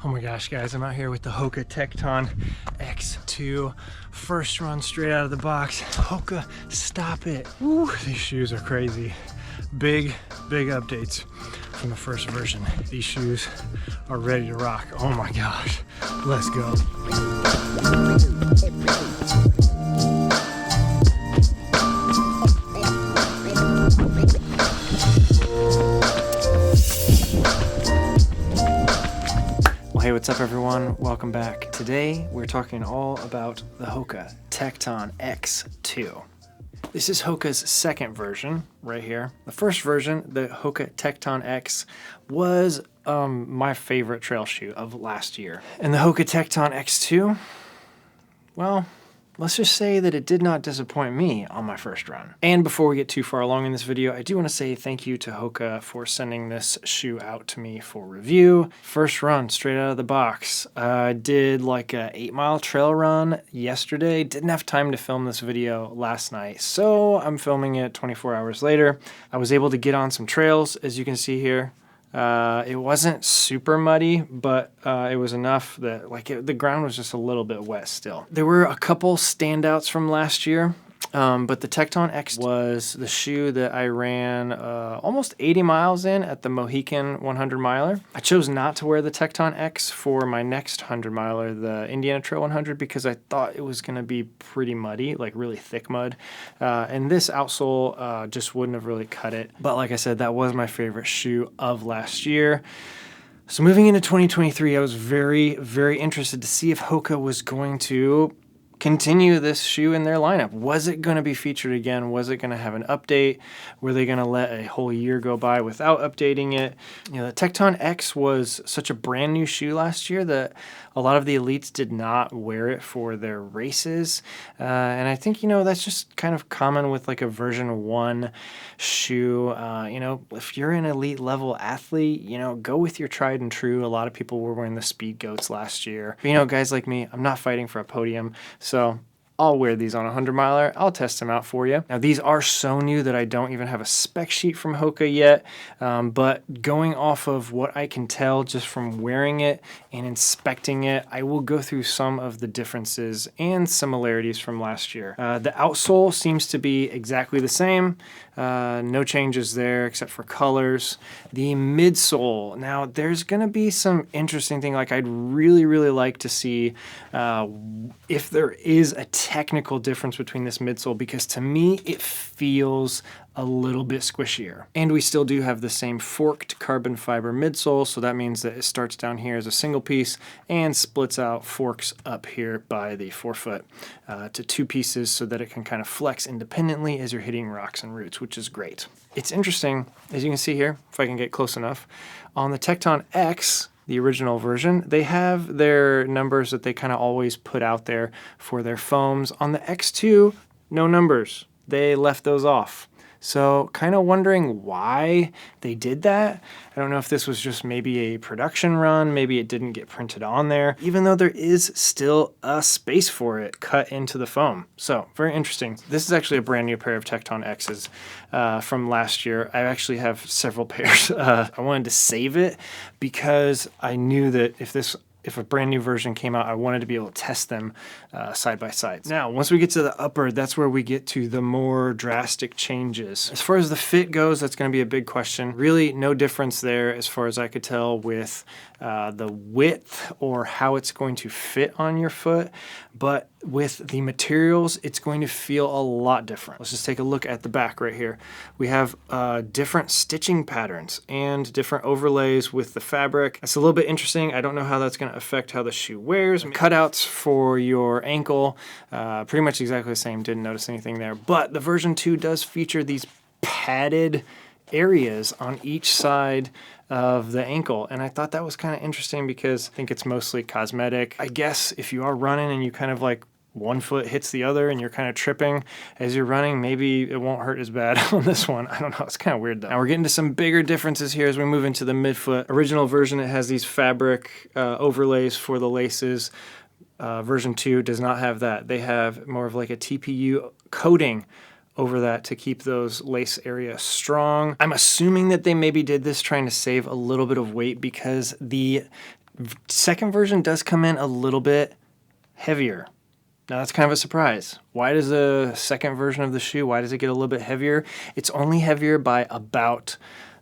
Oh my gosh, guys, I'm out here with the Hoka Tecton X2. First run straight out of the box. Hoka, stop it. Woo, these shoes are crazy. Big updates from the first version. These shoes are ready to rock. Oh my gosh, let's go. Hey, what's up everyone? Welcome back. Today we're talking all about the Hoka Tecton X2. This is Hoka's second version right here. The first version, the Hoka Tecton X, was my favorite trail shoe of last year. And the Hoka Tecton X2, well, let's just say that it did not disappoint me on my first run. And before we get too far along in this video, I do want to say thank you to Hoka for sending this shoe out to me for review. First run, straight out of the box. I did like a 8-mile trail run yesterday. Didn't have time to film this video last night, so I'm filming it 24 hours later. I was able to get on some trails, as you can see here. It wasn't super muddy, but it was enough that the ground was just a little bit wet still. There were a couple standouts from last year, but the Tecton X was the shoe that I ran almost 80 miles in at the Mohican 100 miler. I chose not to wear the Tecton X for my next 100 miler, the Indiana Trail 100, because I thought it was going to be pretty muddy, like really thick mud. And this outsole just wouldn't have really cut it. But like I said, that was my favorite shoe of last year. So moving into 2023, I was very interested to see if Hoka was going to continue this shoe in their lineup. Was it going to be featured again? Was it going to have an update? Were they going to let a whole year go by without updating it? You know, the Tecton X was such a brand new shoe last year that a lot of the elites did not wear it for their races. And I think, you know, that's just kind of common with like a version 1 shoe. You know, if you're an elite level athlete, you know, go with your tried and true. A lot of people were wearing the Speed Goats last year. But, you know, guys like me, I'm not fighting for a podium. So I'll wear these on a 100 miler. I'll test them out for you. Now these are so new that I don't even have a spec sheet from Hoka yet, but going off of what I can tell just from wearing it and inspecting it, I will go through some of the differences and similarities from last year. The outsole seems to be exactly the same. No changes there except for colors. The midsole, now there's gonna be some interesting thing. Like I'd really like to see if there is a technical difference between this midsole, because to me it feels a little bit squishier. And we still do have the same forked carbon fiber midsole, so that means that it starts down here as a single piece and splits out, forks up here by the forefoot to 2 pieces so that it can kind of flex independently as you're hitting rocks and roots, which is great. It's interesting, as you can see here, if I can get close enough, on the Tecton X, the original version, they have their numbers that they kind of always put out there for their foams. On the X2, no numbers. They left those off. So kind of wondering why they did that. I don't know if this was just maybe a production run, maybe it didn't get printed on there, even though there is still a space for it cut into the foam. So very interesting. This is actually a brand new pair of Tecton X's from last year. I actually have several pairs. I wanted to save it because I knew that if a brand new version came out, I wanted to be able to test them side by side. Now, once we get to the upper, that's where we get to the more drastic changes. As far as the fit goes, that's going to be a big question. Really, no difference there as far as I could tell with the width or how it's going to fit on your foot. But with the materials, it's going to feel a lot different. Let's just take a look at the back right here. We have different stitching patterns and different overlays with the fabric. That's a little bit interesting. I don't know how that's going to affect how the shoe wears. Cutouts for your ankle, pretty much exactly the same. Didn't notice anything there. But the version 2 does feature these padded areas on each side of the ankle, and I thought that was kind of interesting because I think it's mostly cosmetic. I guess if you are running and you kind of like one foot hits the other and you're kind of tripping as you're running, maybe it won't hurt as bad on this one. I don't know, it's kind of weird though. Now we're getting to some bigger differences here as we move into the midfoot. Original version, it has these fabric overlays for the laces. Version 2 does not have that. They have more of like a TPU coating over that to keep those lace areas strong. I'm assuming that they maybe did this trying to save a little bit of weight because the Second version does come in a little bit heavier. Now that's kind of a surprise. Why does the second version of the shoe, why does it get a little bit heavier? It's only heavier by about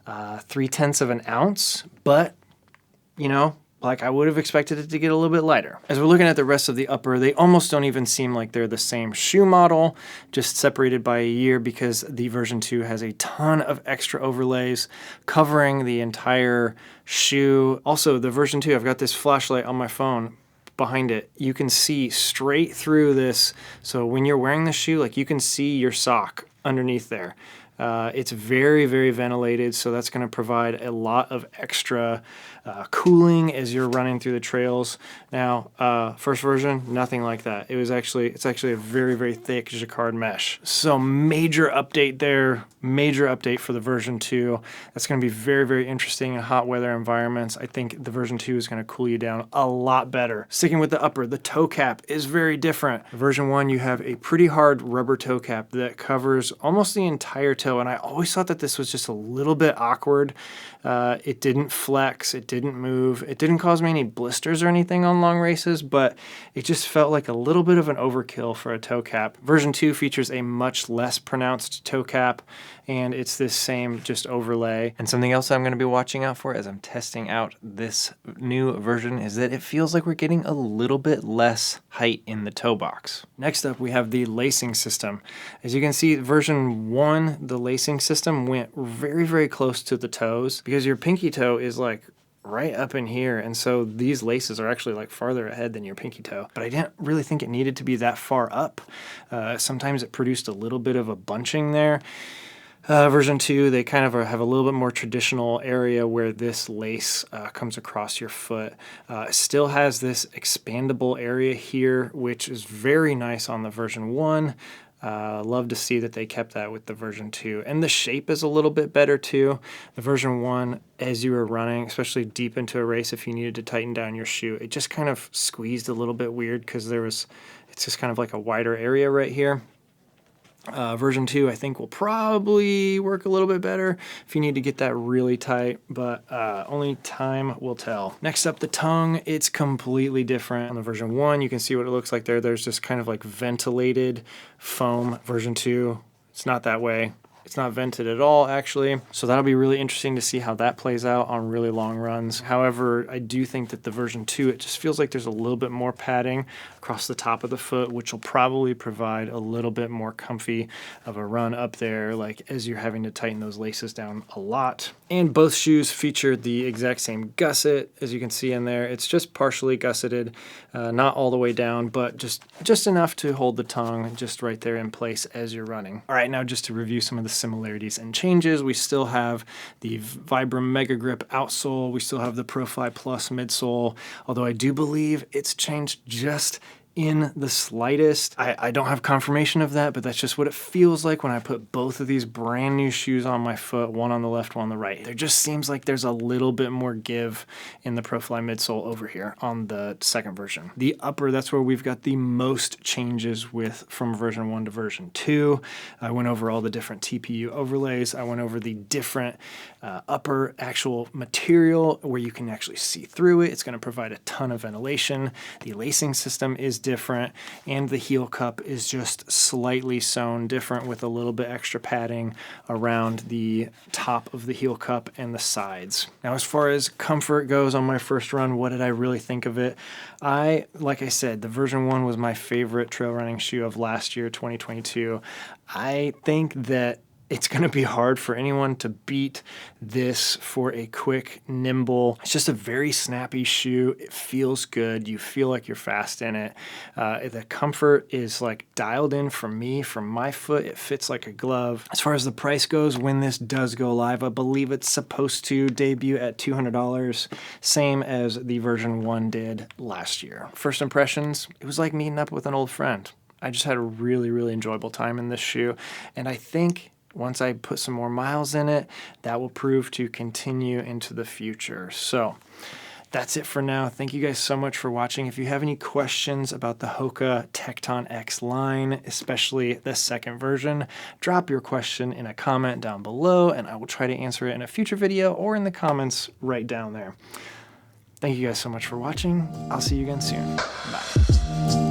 0.3 of an ounce, but you know, like I would have expected it to get a little bit lighter. As we're looking at the rest of the upper, they almost don't even seem like they're the same shoe model, just separated by a year because the version 2 has a ton of extra overlays covering the entire shoe. Also, the version 2, I've got this flashlight on my phone behind it. You can see straight through this. So when you're wearing the shoe, like you can see your sock underneath there. It's very, very ventilated, so that's going to provide a lot of extra cooling as you're running through the trails. Now, first version, nothing like that. It's actually a very, very thick jacquard mesh. So major update there, major update for the version 2. That's going to be very, very interesting in hot weather environments. I think the version 2 is going to cool you down a lot better. Sticking with the upper, the toe cap is very different. Version 1, you have a pretty hard rubber toe cap that covers almost the entire toe. And I always thought that this was just a little bit awkward. It didn't flex, it didn't move, it didn't cause me any blisters or anything on long races, but it just felt like a little bit of an overkill for a toe cap. Version 2 features a much less pronounced toe cap, and it's this same just overlay. And something else I'm going to be watching out for as I'm testing out this new version is that it feels like we're getting a little bit less height in the toe box. Next up, we have the lacing system. As you can see, version 1, the lacing system went very, very close to the toes because your pinky toe is like right up in here, and so these laces are actually like farther ahead than your pinky toe. But I didn't really think it needed to be that far up. Sometimes it produced a little bit of a bunching there. Version 2, they kind of have a little bit more traditional area where this lace comes across your foot. Still has this expandable area here, which is very nice on the version 1. Love to see that they kept that with the version 2. And the shape is a little bit better too. The version 1, as you were running, especially deep into a race, if you needed to tighten down your shoe, it just kind of squeezed a little bit weird because it's just kind of like a wider area right here. Version 2, I think, will probably work a little bit better if you need to get that really tight, but only time will tell. Next up, the tongue. It's completely different. On the version 1, you can see what it looks like there. There's just kind of like ventilated foam. Version 2, it's not that way. It's not vented at all, actually. So that'll be really interesting to see how that plays out on really long runs. However, I do think that the version 2, it just feels like there's a little bit more padding across the top of the foot, which will probably provide a little bit more comfy of a run up there, like as you're having to tighten those laces down a lot. And both shoes feature the exact same gusset, as you can see in there. It's just partially gusseted, not all the way down, but just enough to hold the tongue just right there in place as you're running. All right, now just to review some of the similarities and changes, we still have the Vibram Mega Grip outsole, we still have the ProFly Plus midsole, although I do believe it's changed just in the slightest. I don't have confirmation of that, but that's just what it feels like when I put both of these brand new shoes on my foot, one on the left, one on the right. There just seems like there's a little bit more give in the ProFly midsole over here on the second version. The upper, that's where we've got the most changes from version 1 to version 2. I went over all the different TPU overlays. I went over the different upper actual material where you can actually see through it. It's going to provide a ton of ventilation. The lacing system is different, and the heel cup is just slightly sewn different with a little bit extra padding around the top of the heel cup and the sides. Now, as far as comfort goes on my first run, what did I really think of it? Like I said, the version 1 was my favorite trail running shoe of last year, 2022. I think that it's going to be hard for anyone to beat this for a quick, nimble, it's just a very snappy shoe. It feels good. You feel like you're fast in it. The comfort is like dialed in for me, from my foot. It fits like a glove. As far as the price goes, when this does go live, I believe it's supposed to debut at $200, same as the version 1 did last year. First impressions, it was like meeting up with an old friend. I just had a really, really enjoyable time in this shoe, and I think once I put some more miles in it, that will prove to continue into the future. So that's it for now. Thank you guys so much for watching. If you have any questions about the Hoka Tecton X line, especially the second version, drop your question in a comment down below, and I will try to answer it in a future video or in the comments right down there. Thank you guys so much for watching. I'll see you again soon. Bye.